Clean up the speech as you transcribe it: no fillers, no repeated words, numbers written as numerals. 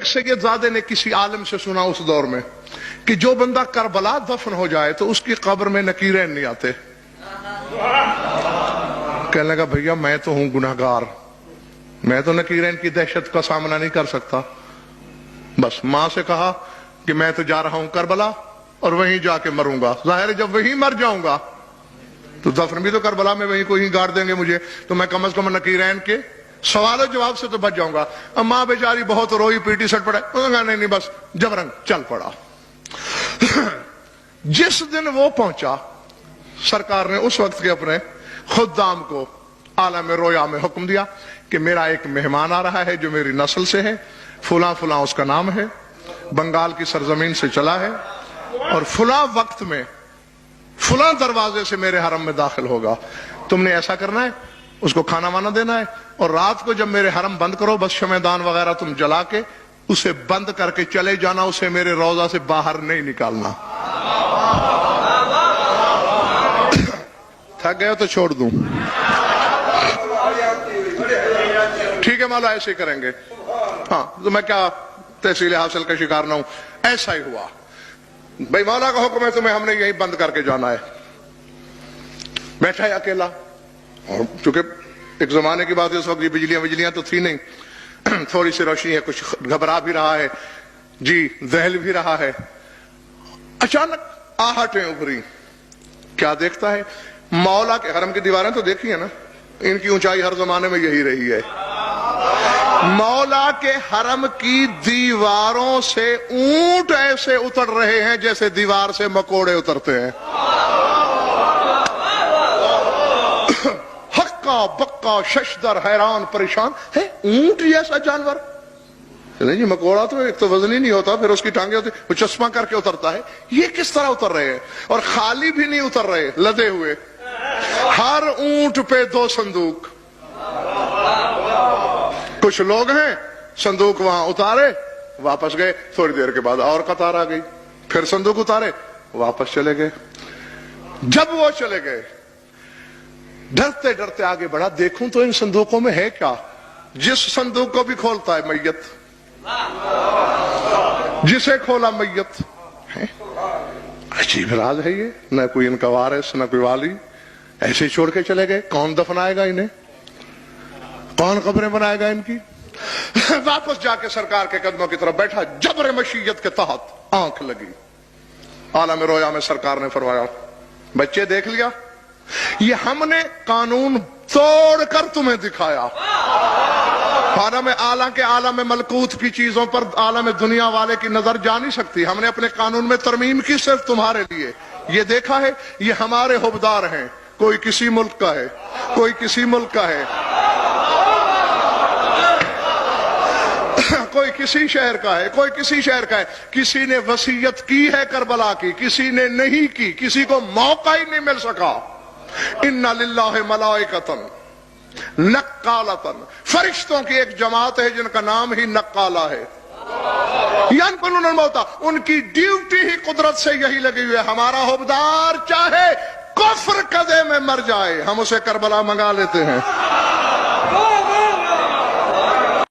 ایک سیدزادے نے کسی عالم سے سنا اس دور میں کہ جو بندہ کربلا دفن ہو جائے تو اس کی قبر میں نکیرین نہیں آتے. کہنے لگا بھیا میں تو ہوں گناہگار, میں تو نکیرین کی دہشت کا سامنا نہیں کر سکتا. بس ماں سے کہا کہ میں تو جا رہا ہوں کربلا اور وہیں جا کے مروں گا. ظاہر ہے جب وہیں مر جاؤں گا تو دفن بھی تو کربلا میں وہیں کوئی گاڑ دیں گے مجھے, تو میں کم از کم نکیرین کے سوال و جواب سے تو بچ جاؤں گا. اب ماں بیچاری بہت روئی پیٹی سٹ پڑے, نہیں بس جبرن چل پڑا. جس دن وہ پہنچا سرکار نے اس وقت کے اپنے خدام کو عالم رویا میں حکم دیا کہ میرا ایک مہمان آ رہا ہے جو میری نسل سے ہے, فلاں فلاں اس کا نام ہے, بنگال کی سرزمین سے چلا ہے اور فلاں وقت میں فلاں دروازے سے میرے حرم میں داخل ہوگا. تم نے ایسا کرنا ہے, اس کو کھانا وانا دینا ہے, اور رات کو جب میرے حرم بند کرو بس شمعدان وغیرہ تم جلا کے اسے بند کر کے چلے جانا, اسے میرے روضہ سے باہر نہیں نکالنا. تھک گئے تو چھوڑ دوں. ٹھیک ہے مولا ایسے ہی کریں گے. ہاں تو میں کیا تحصیل حاصل کا شکار نہ ہوں. ایسا ہی ہوا بھائی, مولا کا حکم ہے تمہیں, ہم نے یہی بند کر کے جانا ہے. بیٹھا ہے اکیلا, اور چونکہ ایک زمانے کی بات ہے اس وقت یہ بجلیاں تو تھی نہیں, تھوڑی سی روشنی ہے, کچھ گھبرا بھی رہا ہے جی, دہل بھی رہا ہے. اچانک آہٹیں ابھری. کیا دیکھتا ہے؟ مولا کے حرم کی دیواریں تو دیکھی ہے نا, ان کی اونچائی ہر زمانے میں یہی رہی ہے. مولا کے حرم کی دیواروں سے اونٹ ایسے اتر رہے ہیں جیسے دیوار سے مکوڑے اترتے ہیں. ہکا بکا ششدر حیران پریشان ہے, اونٹ جیسا جانور. نہیں جی مکوڑا تو ایک تو وزن ہی نہیں ہوتا, پھر اس کی ٹانگیں ہوتی, وہ چشمہ کر کے اترتا ہے. یہ کس طرح اتر رہے ہیں؟ اور خالی بھی نہیں اتر رہے, لدے ہوئے. ہر اونٹ پہ 2 صندوق. کچھ لوگ ہیں, صندوق وہاں اتارے واپس گئے, تھوڑی دیر کے بعد اور قطار آ گئی, پھر صندوق اتارے واپس چلے گئے. جب وہ چلے گئے ڈرتے ڈرتے آگے بڑھا, دیکھوں تو ان صندوقوں میں ہے کیا. جس صندوق کو بھی کھولتا ہے میت, جسے کھولا میت. عجیب راز ہے یہ, نہ کوئی ان کا وارث نہ کوئی والی, ایسے چھوڑ کے چلے گئے. کون دفنائے گا انہیں, کون قبریں بنائے گا ان کی. واپس جا کے سرکار کے قدموں کی طرف بیٹھا, جبر مشیت کے تحت آنکھ لگی. عالم رویا میں سرکار نے فرمایا بچے دیکھ لیا, یہ ہم نے قانون توڑ کر تمہیں دکھایا. عالم اعلیٰ کے عالم ملکوت کی چیزوں پر عالم دنیا والے کی نظر جا نہیں سکتی. ہم نے اپنے قانون میں ترمیم کی صرف تمہارے لیے. یہ دیکھا ہے, یہ ہمارے حبدار ہیں, کوئی کسی ملک کا ہے, کوئی کسی ملک کا ہے, کوئی کسی شہر کا ہے, کوئی کسی شہر کا ہے. کسی نے وصیت کی ہے کربلا کی, کسی نے نہیں کی, کسی کو موقع ہی نہیں مل سکا. ان للہ ملائکۃ نقالۃ, فرشتوں کی ایک جماعت ہے جن کا نام ہی نقالہ ہے. ینقلون الموتى, ان کی ڈیوٹی ہی قدرت سے یہی لگی ہوئی ہے. ہمارا حبدار چاہے کفر قدے میں مر جائے, ہم اسے کربلا منگا لیتے ہیں.